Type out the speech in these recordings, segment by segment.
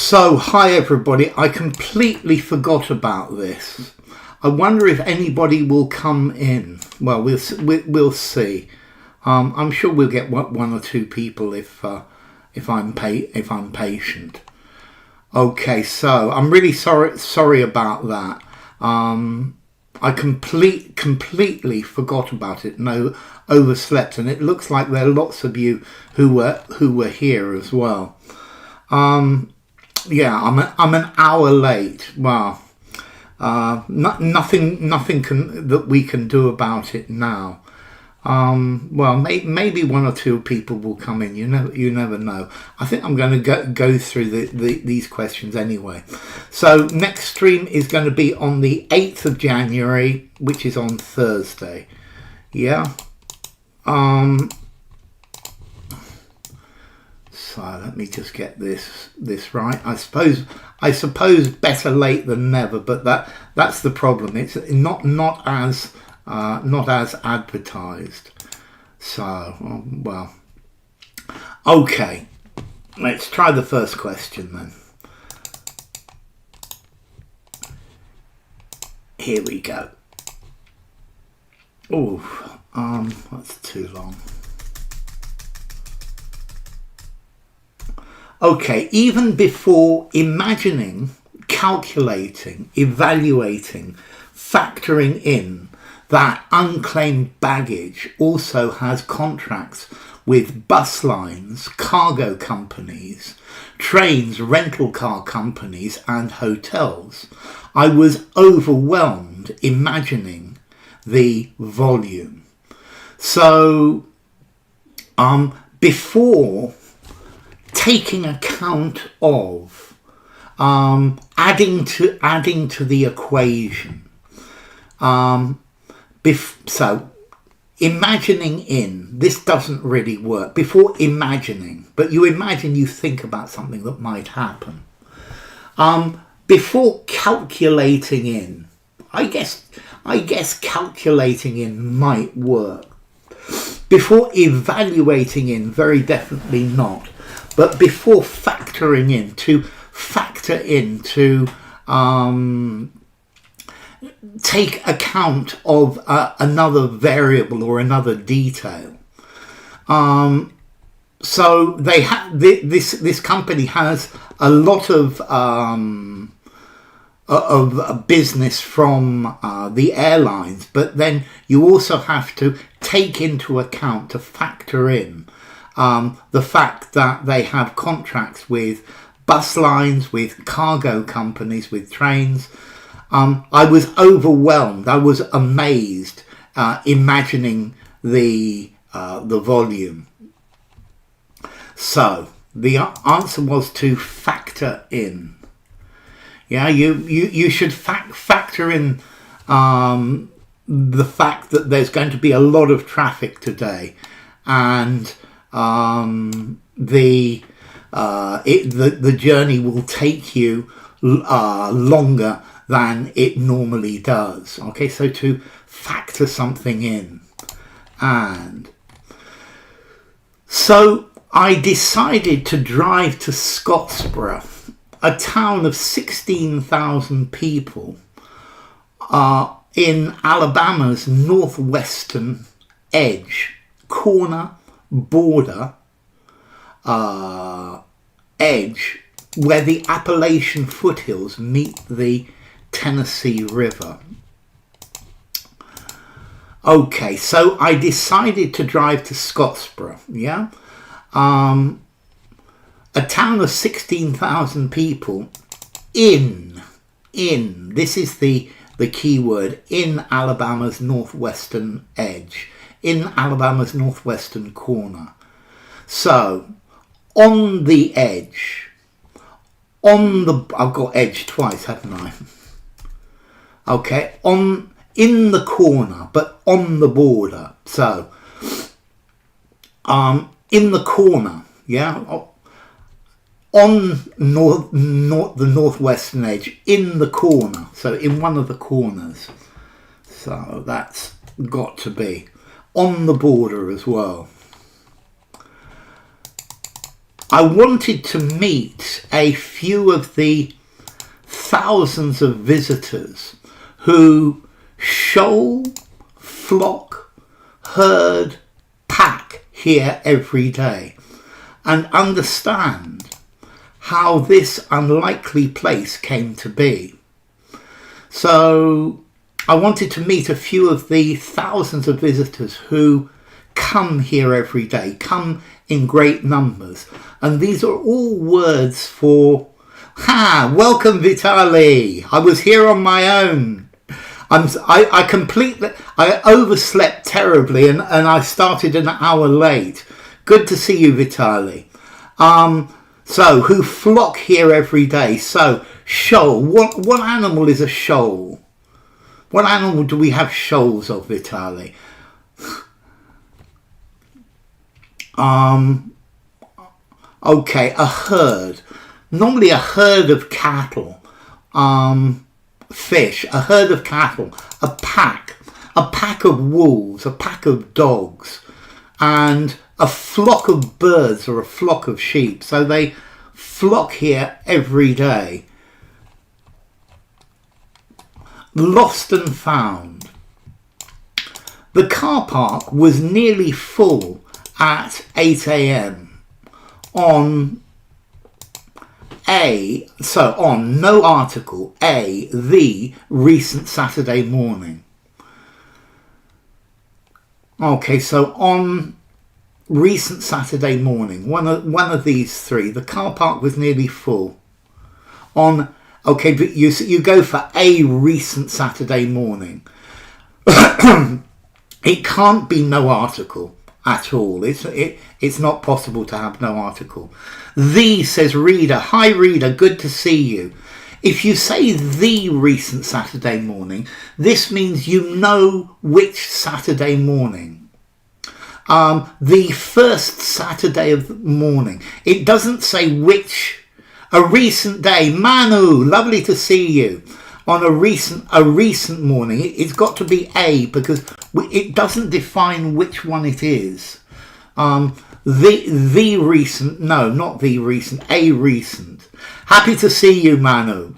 So, hi everybody. I completely forgot about this. I wonder if anybody will come in. Well, we'll see. I'm sure we'll get one or two people if I'm patient. Okay, so I'm really sorry about that. I completely forgot about it. No, overslept, and it looks like there are lots of you who were here as well. Yeah, I'm an hour late. Well, nothing that we can do about it now. Well, maybe one or two people will come in. You never know. I think I'm going to go through these questions anyway. So next stream is going to be on the 8th of January, which is on Thursday. Yeah. So let me just get this right. I suppose better late than never, but that's the problem. It's not as advertised. So well, okay. Let's try the first question then. Here we go. Oh, that's too long. Okay, even before imagining, calculating, evaluating, factoring in that Unclaimed Baggage also has contracts with bus lines, cargo companies, trains, rental car companies and hotels, I was overwhelmed imagining the volume. So before taking account of adding to the equation, so imagining in, this doesn't really work. Before imagining, but you imagine, you think about something that might happen. Before calculating in, I guess calculating in might work. Before evaluating in, very definitely not. But before factoring in, to factor in, to take account of another variable or another detail. So they this company has a lot of business from the airlines, but then you also have to take into account, to factor in the fact that they have contracts with bus lines, with cargo companies, with trains. I was overwhelmed. I was amazed, imagining the volume. So the answer was to factor in. Yeah, you should factor in the fact that there's going to be a lot of traffic today, and the journey will take you longer than it normally does. Okay, so to factor something in. And so I decided to drive to Scottsboro, a town of 16,000 people in Alabama's northwestern edge, corner, border, edge, where the Appalachian foothills meet the Tennessee River. Okay, so I decided to drive to Scottsboro, yeah? A town of 16,000 people in, this is the key word, in Alabama's northwestern edge, in Alabama's northwestern corner. So, on the edge, I've got edge twice, haven't I? Okay, in the corner, but on the border. So, in the corner, yeah, on the northwestern edge, in the corner, so in one of the corners. So that's got to be on the border as well. I wanted to meet a few of the thousands of visitors who shoal, flock, herd, pack here every day, and understand how this unlikely place came to be. So I wanted to meet a few of the thousands of visitors who come here every day, come in great numbers. And these are all words for, welcome Vitali. I was here on my own. I overslept terribly and I started an hour late. Good to see you, Vitali. So, who flock here every day. So, shoal. What animal is a shoal? What animal do we have shoals of, Vitali? Okay, a herd. Normally a herd of cattle. Fish. A herd of cattle. A pack. A pack of wolves. A pack of dogs. And a flock of birds or a flock of sheep. So they flock here every day. Lost and found. The car park was nearly full at 8 a.m. on no article, the recent Saturday morning. Okay, so on recent Saturday morning, one of these three, the car park was nearly full. Okay, but you go for a recent Saturday morning. It can't be no article at all. It's not possible to have no article. The says reader. Hi reader, good to see you. If you say the recent Saturday morning, this means you know which Saturday morning. The first Saturday of the morning. It doesn't say which. A recent day. Manu, lovely to see you. On a recent morning. It's got to be a, because it doesn't define which one it is. The recent, no, not the recent, a recent. Happy to see you, Manu.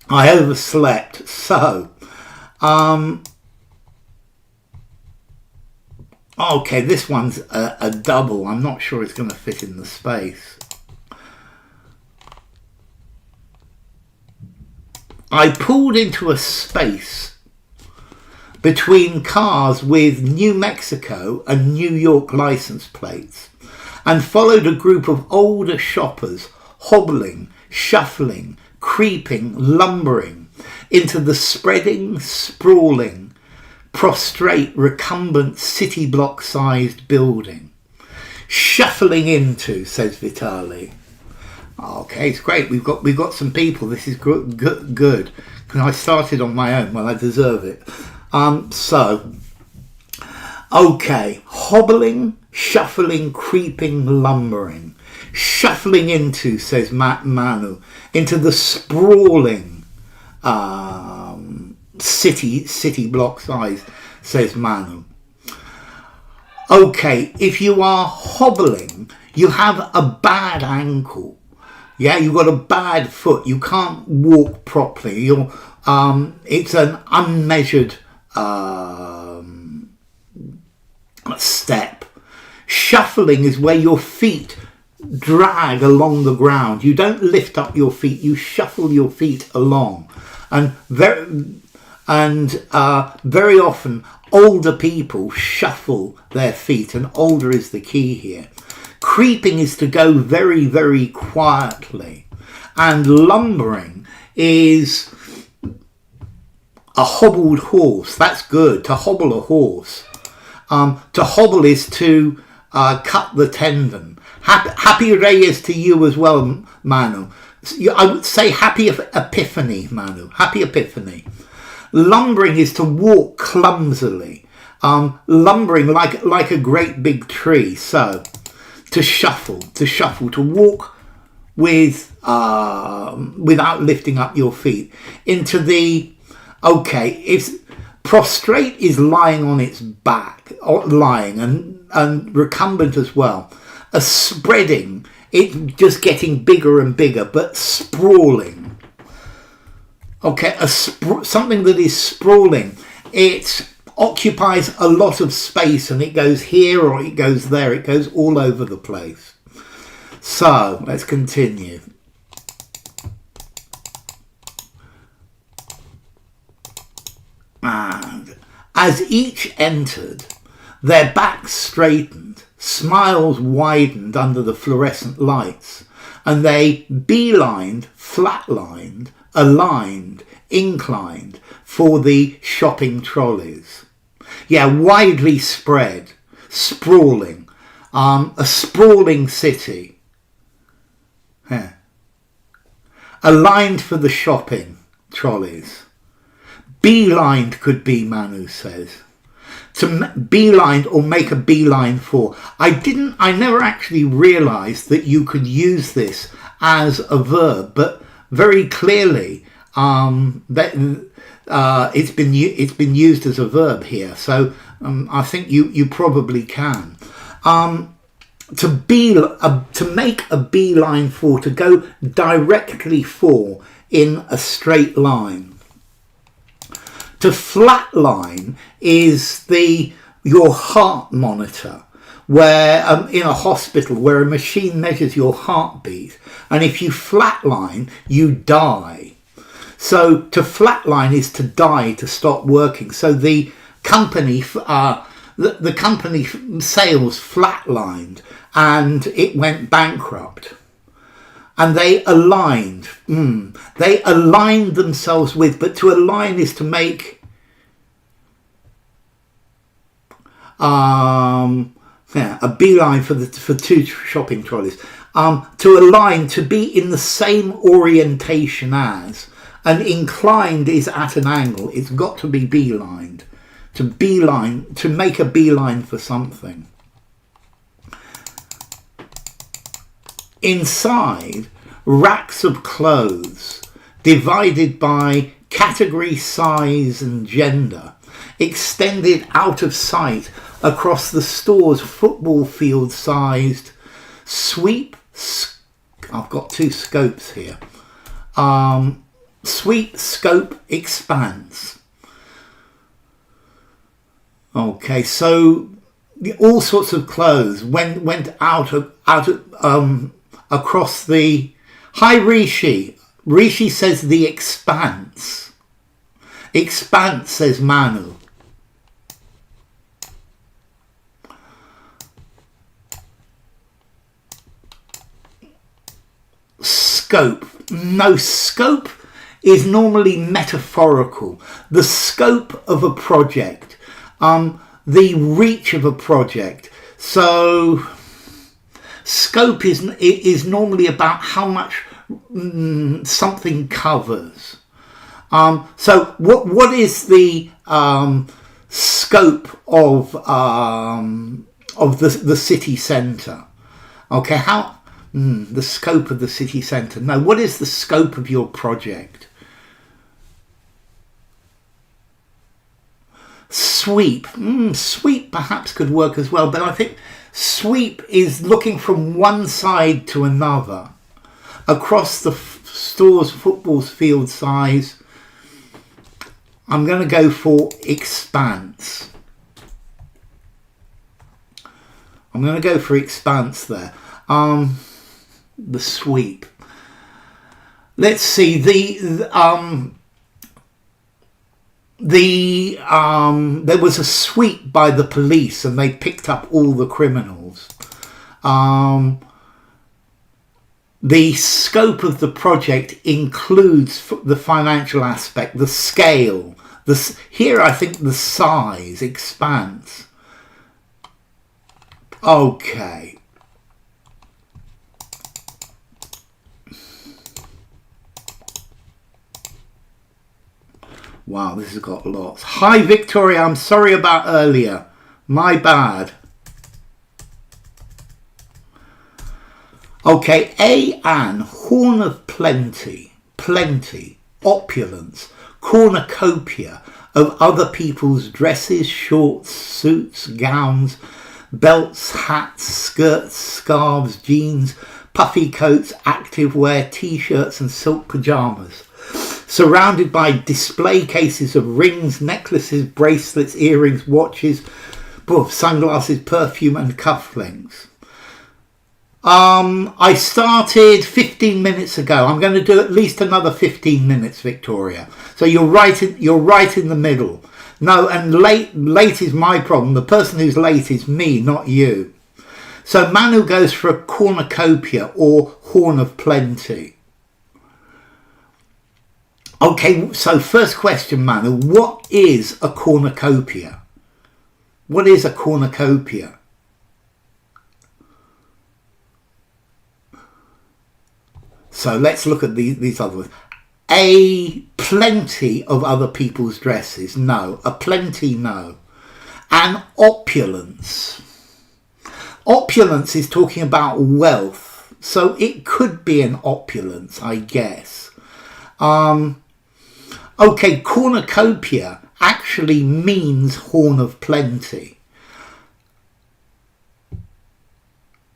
I overslept, so. Okay, this one's a double. I'm not sure it's going to fit in the space. I pulled into a space between cars with New Mexico and New York license plates and followed a group of older shoppers hobbling, shuffling, creeping, lumbering into the spreading, sprawling, prostrate, recumbent city block-sized building. Shuffling into, says Vitali. Okay, it's great. We've got some people. This is good. Because I started on my own. Well, I deserve it. Okay, hobbling, shuffling, creeping, lumbering, shuffling into, says Manu, into the sprawling city block size, says Manu. Okay, if you are hobbling, you have a bad ankle. Yeah, you've got a bad foot. You can't walk properly. It's an unmeasured step. Shuffling is where your feet drag along the ground. You don't lift up your feet. You shuffle your feet along, and very often older people shuffle their feet, and older is the key here. Creeping is to go very, very quietly. And lumbering is a hobbled horse. That's good, to hobble a horse. To hobble is to cut the tendon. Happy Reyes to you as well, Manu. I would say happy Epiphany, Manu. Happy Epiphany. Lumbering is to walk clumsily. Lumbering like a great big tree. So, to shuffle, to walk with without lifting up your feet into the. Okay, if prostrate is lying on its back, or lying and recumbent as well. A spreading It's just getting bigger and bigger, but sprawling. Okay, something that is sprawling. It occupies a lot of space, and it goes here or it goes there. It goes all over the place. So let's continue. And as each entered, their backs straightened, smiles widened under the fluorescent lights, and they beelined, flatlined, aligned, inclined for the shopping trolleys. Yeah, widely spread, sprawling, a sprawling city. Yeah. Aligned for the shopping trolleys. Beelined could be, Manu says. To beeline or make a beeline for. I never actually realised that you could use this as a verb, but very clearly it's been used as a verb here. So I think you probably can. To make a beeline for, to go directly for in a straight line. To flatline is your heart monitor, where in a hospital where a machine measures your heartbeat, and if you flatline, you die. So to flatline is to die, to stop working. So the company the company sales flatlined and it went bankrupt. And they aligned. They aligned themselves with, but to align is to make a beeline for two shopping trolleys. To align, to be in the same orientation as, and inclined is at an angle. It's got to be beelined. To beeline, to make a beeline for something. Inside, racks of clothes divided by category, size and gender extended out of sight across the store's football field sized sweep. I've got two scopes here. Sweep, scope, expanse. Okay, so all sorts of clothes went out across the. Hi Rishi. Rishi says the expanse. Expanse, says Manu. Scope. No, scope is normally metaphorical. The scope of a project. The reach of a project. So scope is normally about how much something covers. So what is the scope of the city centre? Okay, how the scope of the city centre? No, what is the scope of your project? Sweep. Sweep perhaps could work as well, but I think sweep is looking from one side to another across the store's football field size. I'm going to go for expanse. I'm going to go for expanse there. The sweep. Let's see. There was a sweep by the police and they picked up all the criminals. The scope of the project includes the financial aspect, the scale. Here I think the size, expanse. Okay. Wow, this has got lots. Hi, Victoria. I'm sorry about earlier. My bad. Okay, Anne, horn of plenty, opulence, cornucopia of other people's dresses, shorts, suits, gowns, belts, hats, skirts, scarves, jeans, puffy coats, activewear, t-shirts and silk pyjamas. Surrounded by display cases of rings, necklaces, bracelets, earrings, watches, sunglasses, perfume and cufflinks. I started 15 minutes ago. I'm going to do at least another 15 minutes, Victoria. So you're right in the middle. No, and late is my problem. The person who's late is me, not you. So Manu goes for a cornucopia or horn of plenty. Okay, so first question, Manu, what is a cornucopia? What is a cornucopia? So let's look at these other ones. A plenty of other people's dresses, no. A plenty, no. An opulence. Opulence is talking about wealth, so it could be an opulence, I guess. Okay, cornucopia actually means horn of plenty.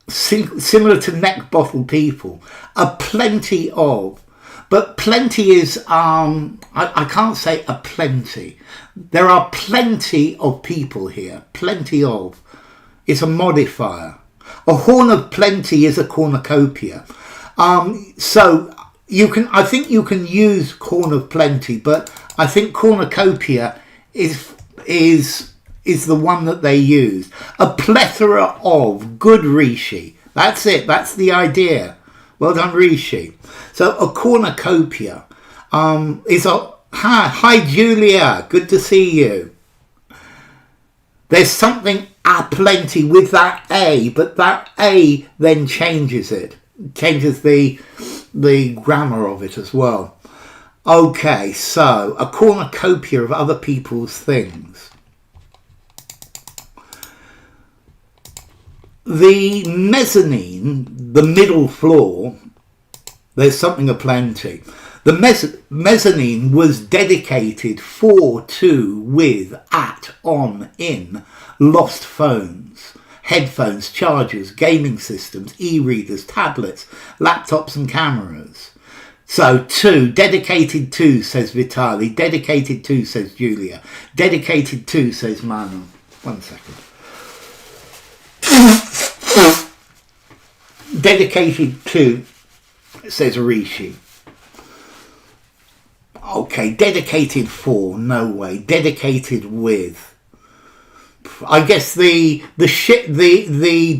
Similar to neck bottle people. A plenty of. But plenty is, I can't say a plenty. There are plenty of people here. Plenty of. It's a modifier. A horn of plenty is a cornucopia. So I think you can use horn of plenty, but I think cornucopia is the one that they use. A plethora of. Good, Rishi. That's it. That's the idea. Well done, Rishi. So a cornucopia is a... Hi, Julia. Good to see you. There's something aplenty with that A, but that A then changes it. Changes the grammar of it as well. Okay, so a cornucopia of other people's things. The mezzanine, the middle floor, there's something aplenty. The mezzanine was dedicated for, to, with, at, on, in, lost phones, headphones, chargers, gaming systems, e-readers, tablets, laptops and cameras. So to, dedicated to, says Vitali. Dedicated to, says Julia. Dedicated to, says Manu. 1 second. Dedicated to, says Rishi. Okay, dedicated for, no way. Dedicated with. I guess the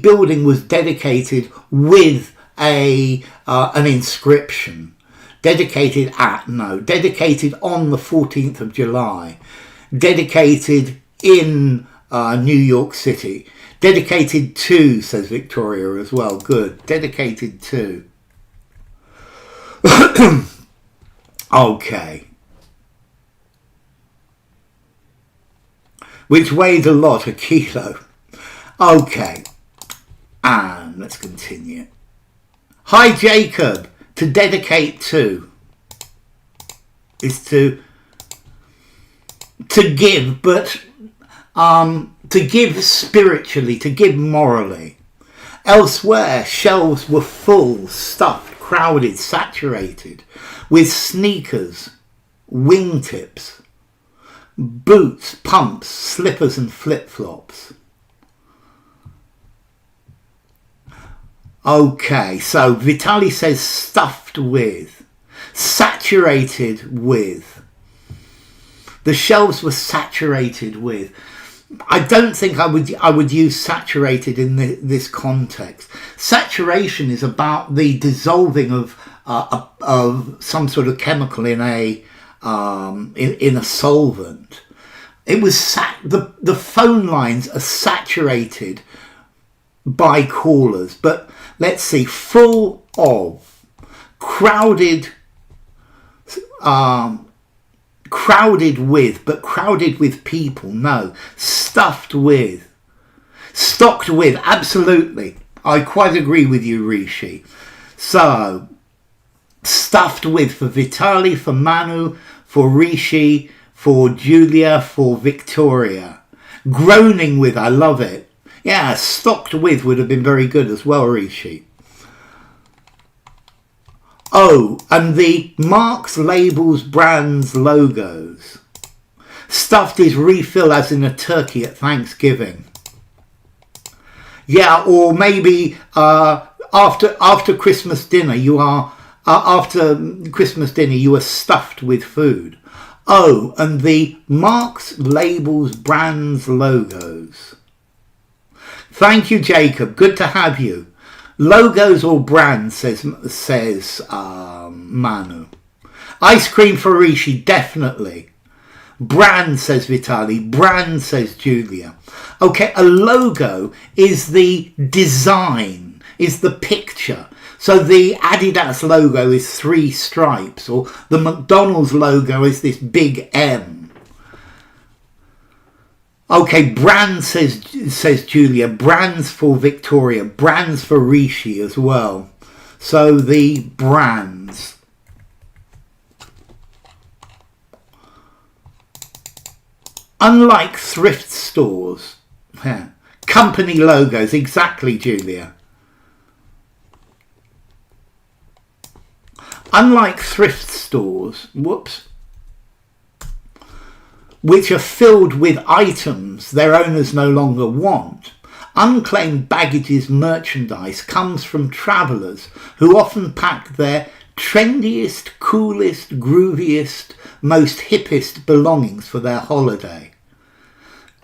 building was dedicated with an inscription. Dedicated at, no. Dedicated on the 14th of July. Dedicated in New York City. Dedicated to, says Victoria as well. Good. Dedicated to. Okay. Which weighed a lot, a kilo. Okay. And let's continue. Hi, Jacob. To dedicate to is to give, but to give spiritually, to give morally. Elsewhere, shelves were full, stuffed, crowded, saturated with sneakers, wingtips, boots, pumps, slippers and flip-flops. Okay, so Vitali says stuffed with, saturated with. The shelves were saturated with. I don't think I would use saturated in this context. Saturation is about the dissolving of some sort of chemical in a solvent. It was the phone lines are saturated by callers, but let's see, full of, crowded with, but crowded with people, no. Stuffed with, stocked with, absolutely. I quite agree with you, Rishi. So, stuffed with for Vitali, for Manu, for Rishi, for Julia, for Victoria. Groaning with, I love it. Yeah, stocked with would have been very good as well, Rishi. Oh, and the marks, labels, brands, logos. Stuffed is refill as in a turkey at Thanksgiving. Yeah, or maybe after Christmas dinner you are stuffed with food. Oh, and the marks, labels, brands, logos. Thank you, Jacob. Good to have you. Logos or brands, says Manu. Ice cream for Rishi, definitely. Brand, says Vitali. Brand, says Julia. Okay, a logo is the design, is the picture. So the Adidas logo is 3 stripes, or the McDonald's logo is this big M. Okay, brand, says Julia. Brands for Victoria. Brands for Rishi as well. So the brands. Unlike thrift stores. Yeah. Company logos. Exactly, Julia. Unlike thrift stores, which are filled with items their owners no longer want, Unclaimed Baggage's merchandise comes from travellers who often pack their trendiest, coolest, grooviest, most hippest belongings for their holiday.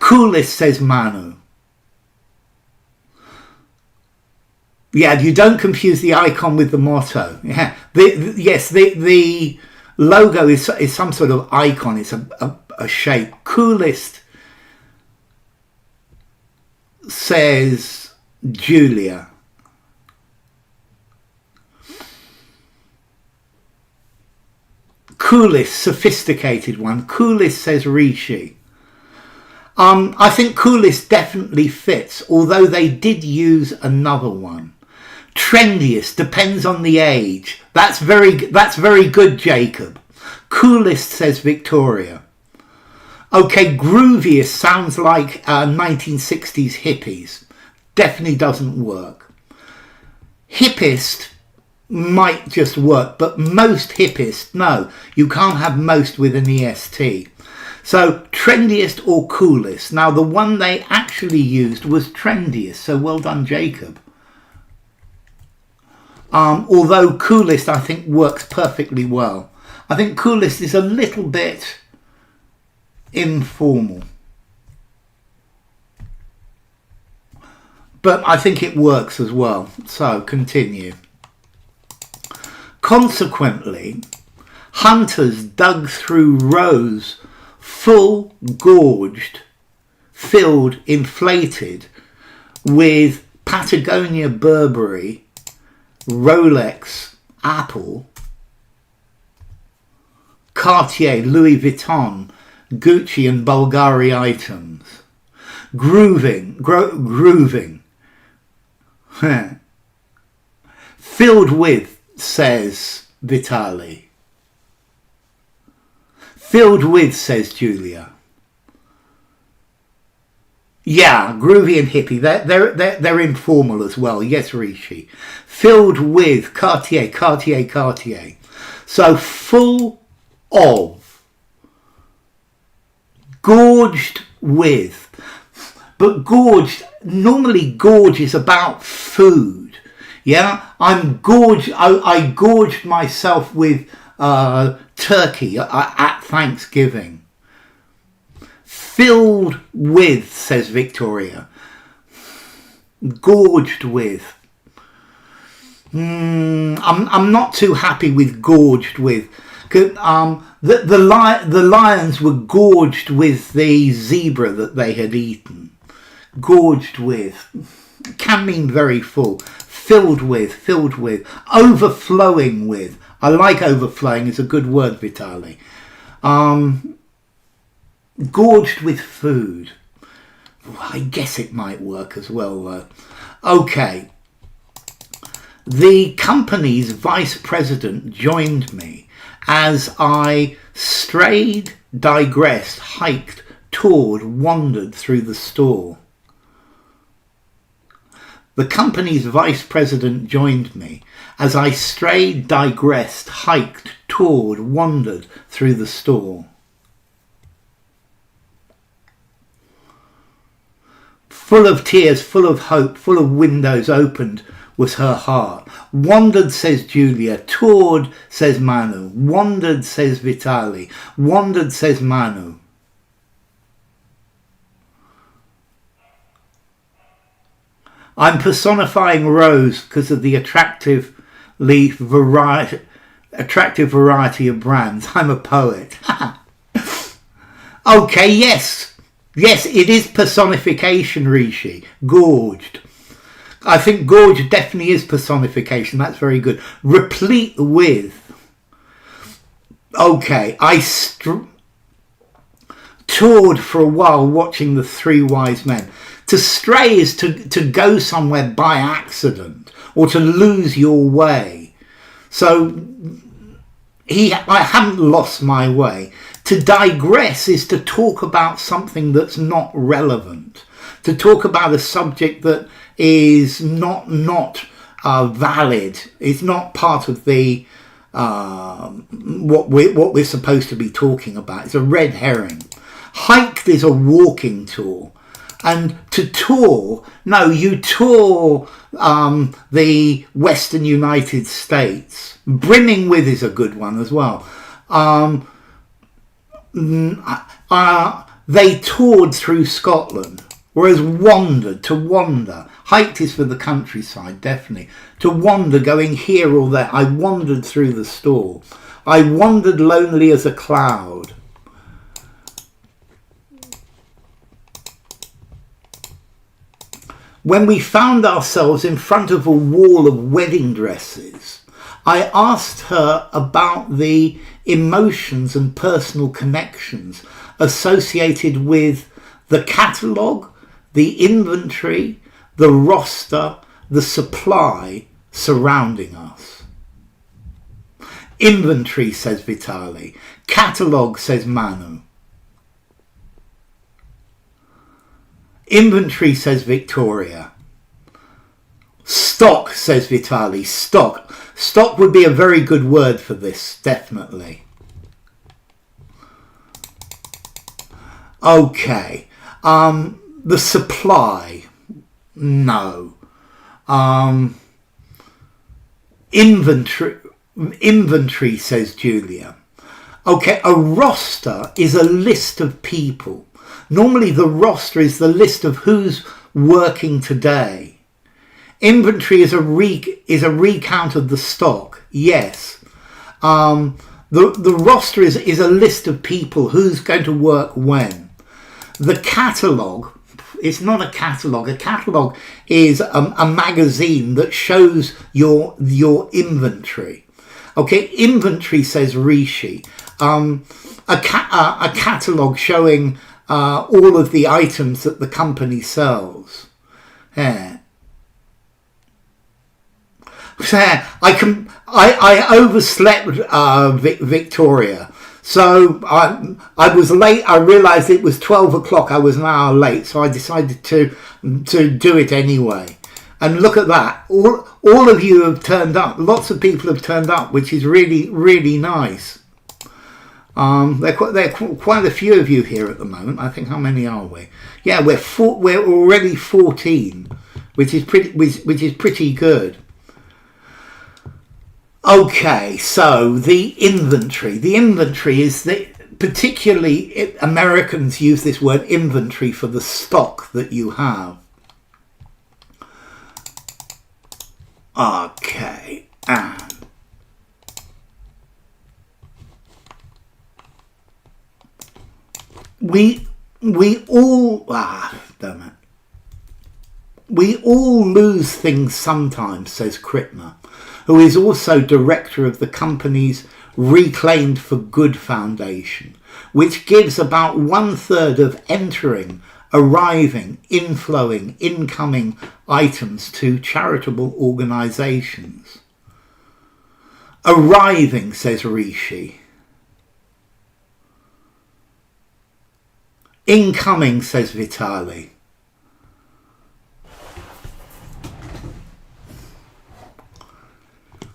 Coolest, says Manu. Yeah, you don't confuse the icon with the motto. Yeah, the logo is some sort of icon. It's a shape. Coolest, says Julia. Coolest, sophisticated one. Coolest, says Rishi. I think coolest definitely fits, although they did use another one. Trendiest depends on the age. That's very good, Jacob. Coolest, says Victoria. Okay, grooviest sounds like 1960s hippies. Definitely doesn't work. Hippest might just work, but most hippest, no. You can't have most with an EST. So trendiest or coolest. Now the one they actually used was trendiest, so well done, Jacob. Although coolest I think works perfectly well. I think coolest is a little bit informal, but I think it works as well. So continue. Consequently, hunters dug through rows full, gorged, filled, inflated with Patagonia Burberry, Rolex, Apple, Cartier, Louis Vuitton, Gucci and Bulgari items. Grooving. Filled with, says Vitali. Filled with, says Julia. Yeah, groovy and hippie. They're informal as well. Yes, Rishi. Filled with Cartier. So full of, gorged with. But gorged, normally gorge is about food. Yeah, I gorged myself with turkey at Thanksgiving. Filled with, says Victoria. Gorged with. I'm not too happy with gorged with. The lions were gorged with the zebra that they had eaten. Gorged with can mean very full. Filled with, overflowing with. I like overflowing, it's a good word, Vitali. Gorged with food. I guess it might work as well though. Okay. The company's vice president joined me as I strayed, digressed, hiked, toured, wandered through the store. The company's vice president joined me as I strayed, digressed, hiked, toured, wandered through the store. Full of tears, full of hope, full of windows opened was her heart. Wandered, says Julia. Toured, says Manu. Wandered, says Vitali. Wandered, says Manu. I'm personifying Rose because of the attractive variety of brands. I'm a poet. Okay, yes. Yes, it is personification, Rishi. Gorged. I think gorged definitely is personification. That's very good. Replete with. Okay, I toured for a while watching The Three Wise Men. To stray is to go somewhere by accident or to lose your way. So I haven't lost my way. To digress is to talk about something that's not relevant. To talk about a subject that is not valid. It's not part of the what we're supposed to be talking about. It's a red herring. Hiked is a walking tour. And to tour, no, you tour the Western United States. Brimming with is a good one as well. They toured through Scotland, whereas wandered, to wander. Hiked is for the countryside, definitely. To wander, going here or there. I wandered through the store. I wandered lonely as a cloud. When we found ourselves in front of a wall of wedding dresses, I asked her about the emotions and personal connections associated with the catalogue, the inventory, the roster, the supply surrounding us. Inventory, says Vitali. Catalogue, says Manu. Inventory, says Victoria. Stock, says Vitali. Stock. Stock would be a very good word for this, definitely. Okay. The supply. No. Inventory, says Julia. Okay, a roster is a list of people. Normally the roster is the list of who's working today. Inventory is a recount of the stock. Yes. The roster is a list of people who's going to work when. The catalogue, it's not a catalogue. A catalogue is a magazine that shows your inventory. Okay, inventory, says Rishi. A catalogue showing all of the items that the company sells. Yeah. I overslept Victoria, so I was late. I realised it was 12 o'clock. I was an hour late, so I decided to do it anyway. And look at that! All of you have turned up. Lots of people have turned up, which is really nice. There are quite a few of you here at the moment. I think, how many are we? Yeah, we're already 14, which is pretty good. Okay, so the inventory. The inventory is particularly Americans use this word inventory for the stock that you have. Okay, and we all damn it. We all lose things sometimes, says Kritner, who is also director of the company's Reclaimed for Good Foundation, which gives about 1/3 of entering, arriving, inflowing, incoming items to charitable organisations. Arriving, says Rishi. Incoming, says Vitali.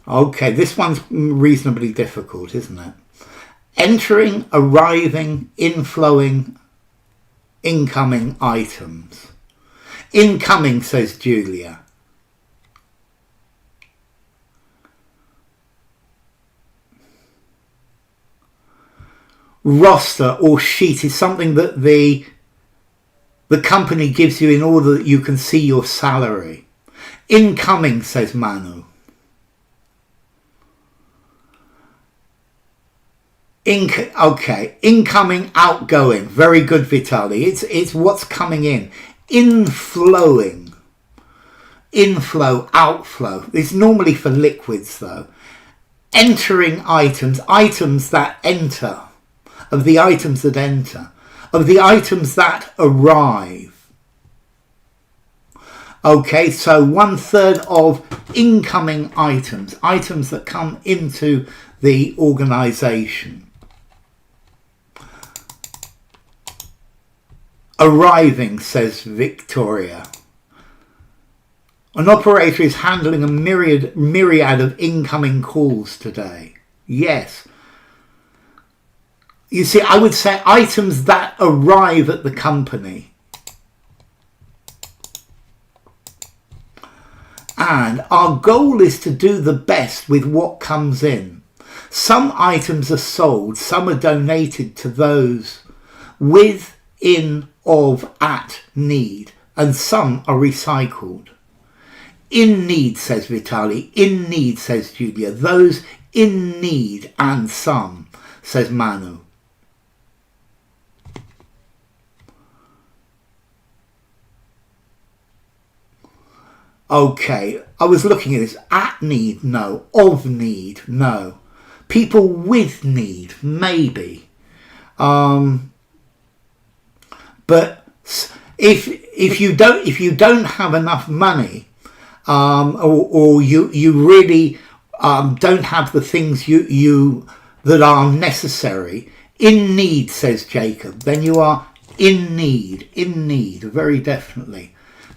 Okay, this one's reasonably difficult, isn't it? Entering, arriving, inflowing, incoming items. Incoming, says Julia. Roster or sheet is something that the company gives you in order that you can see your salary. Incoming, says Manu. Okay, incoming, outgoing. Very good, Vitali. It's what's coming in. Inflowing. Inflow, outflow. It's normally for liquids though. Entering items. Items that enter. Of the items that enter. Of the items that arrive. Okay, so 1/3 of incoming items. Items that come into the organisation. Arriving, says Victoria. An operator is handling a myriad of incoming calls today. Yes. You see, I would say items that arrive at the company. And our goal is to do the best with what comes in. Some items are sold, some are donated to those with, in, of, at need, and some are recycled. In need, says Vitali. In need, says Julia. Those in need, and some, says Manu. Okay, I was looking at this. At need, no. Of need, no. People with need, maybe. But if you don't have enough money, or you really don't have the things you that are necessary, in need, says Jacob, then you are in need, very definitely.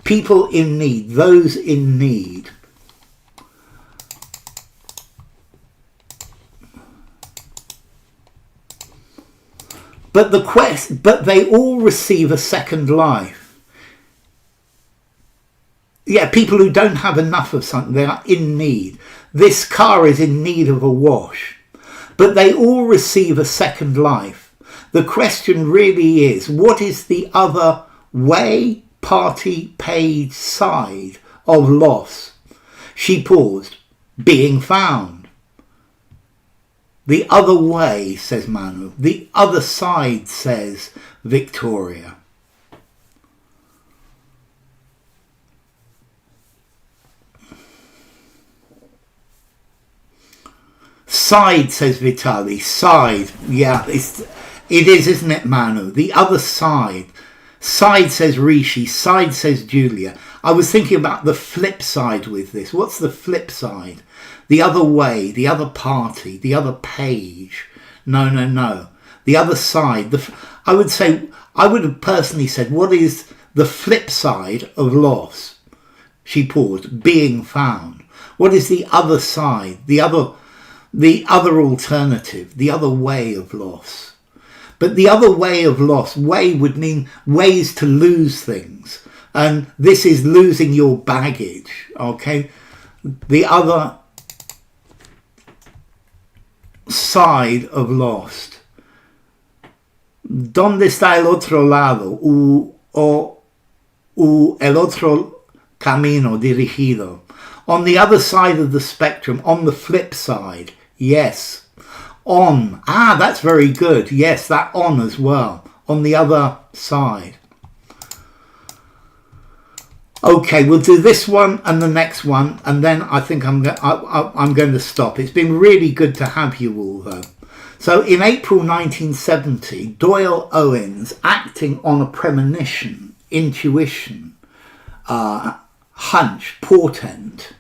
People in need, those in need. But they all receive a second life. Yeah, people who don't have enough of something, they are in need. This car is in need of a wash. But they all receive a second life. The question really is, what is the other way, party, page, side of loss? She paused. Being found. The other way, says Manu. The other side, says Victoria. Side, says Vitali. Side. Yeah, it is, isn't it, Manu? The other side. Side, says Rishi. Side, says Julia. I was thinking about the flip side with this. What's the flip side? The other way, the other party, the other page. No. The other side. I would have personally said, what is the flip side of loss? She paused. Being found. What is the other side? The other alternative, the other way of loss. But the other way of loss, way would mean ways to lose things. And this is losing your baggage, okay? The other side of lost. ¿Dónde está el otro lado? El otro camino dirigido. On the other side of the spectrum, on the flip side. Yes. On. That's very good. Yes, that on as well. On the other side. Okay, we'll do this one and the next one, and then I think I'm going to stop. It's been really good to have you all, though. So in April 1970, Doyle Owens, acting on a premonition, intuition, hunch, portent,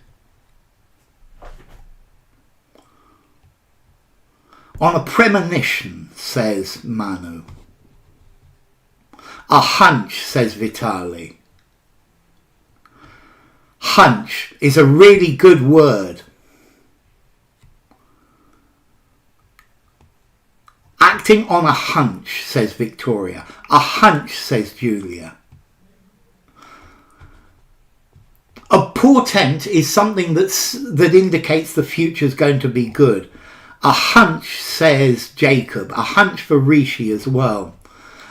on a premonition, says Manu. A hunch, says Vitali. Hunch is a really good word. Acting on a hunch, says Victoria. A hunch, says Julia. A portent is something that indicates the future's going to be good. A hunch, says Jacob. A hunch for Rishi as well.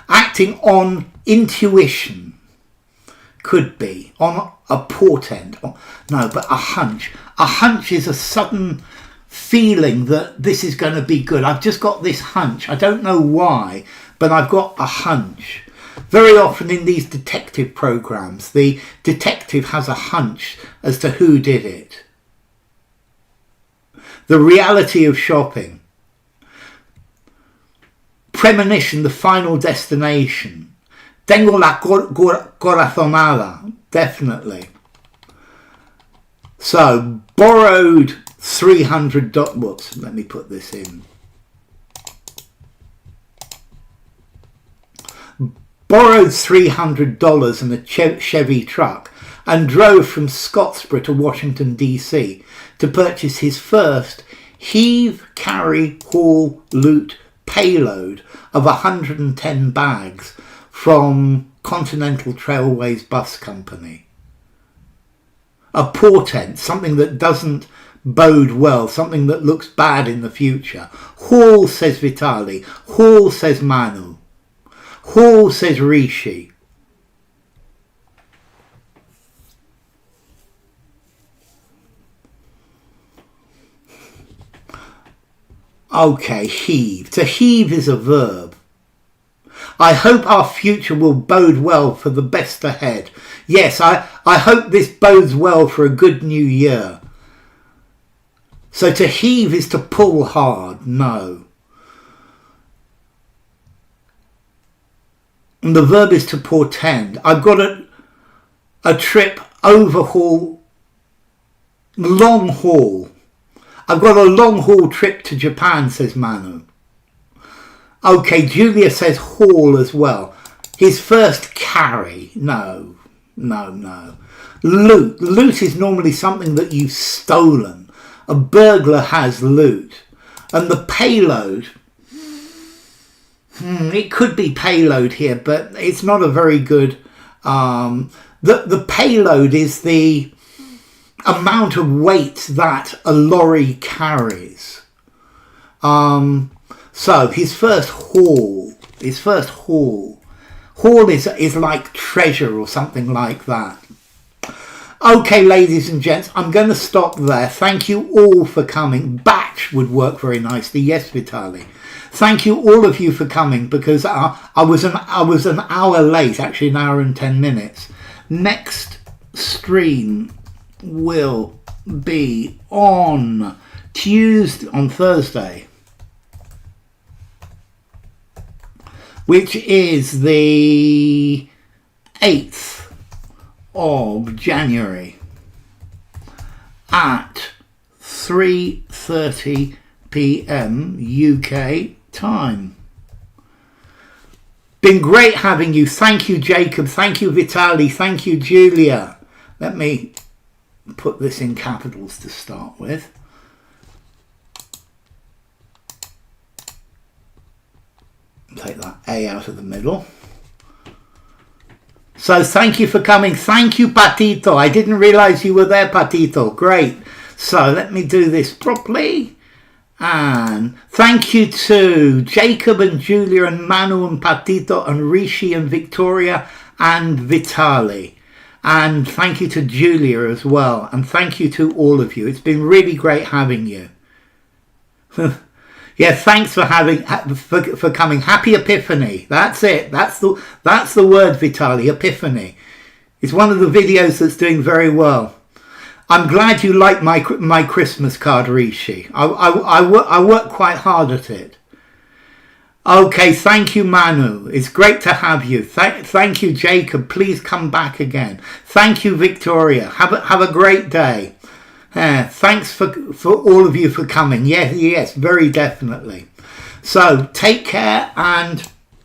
Acting on intuition. Could be. On a portent. No, but a hunch. A hunch is a sudden feeling that this is going to be good. I've just got this hunch. I don't know why, but I've got a hunch. Very often in these detective programs, the detective has a hunch as to who did it. The reality of shopping. Premonition, the final destination. Tengo la corazonada, definitely. So, borrowed $300. Whoops, let me put this in. Borrowed $300 in a Chevy truck and drove from Scottsboro to Washington, D.C. to purchase his first heave, carry, haul, loot payload of 110 bags from Continental Trailways Bus Company. A portent, something that doesn't bode well, something that looks bad in the future. Haul, says Vitali. Haul, says Manu. Haul, says Rishi. Okay, heave. To heave is a verb. I hope our future will bode well for the best ahead. Yes, I hope this bodes well for a good new year. So to heave is to pull hard. No. And the verb is to portend. I've got a trip overhaul, long haul. I've got a long haul trip to Japan, says Manu. Okay, Julia says haul as well. His first carry. No. Loot. Loot is normally something that you've stolen. A burglar has loot. And the payload. It could be payload here, but it's not a very good... The payload is the amount of weight that a lorry carries. So his first haul. Haul is like treasure or something like that. Okay, ladies and gents, I'm going to stop there. Thank you all for coming. Batch would work very nicely. Yes, Vitali. Thank you all of you for coming, because I was an hour late, actually an hour and 10 minutes. Next stream will be on Thursday, which is the 8th of January at 3:30 p.m. UK time. Been great having you. Thank you, Jacob. Thank you, Vitali. Thank you, Julia. Let me put this in capitals to start with. Take that A out of the middle. So thank you for coming. Thank you, Patito. I didn't realize you were there, Patito. Great. So let me do this properly. And thank you to Jacob and Julia and Manu and Patito and Rishi and Victoria and Vitali. And thank you to Julia as well. And thank you to all of you. It's been really great having you. Yeah, thanks for coming. Happy Epiphany. That's it. That's the word, Vitali. Epiphany. It's one of the videos that's doing very well. I'm glad you like my Christmas card, Rishi. I work quite hard at it. Okay, thank you, Manu. It's great to have you. Thank you, Jacob. Please come back again. Thank you, Victoria. Have a great day. Thanks for all of you for coming. Yes, very definitely. So take care and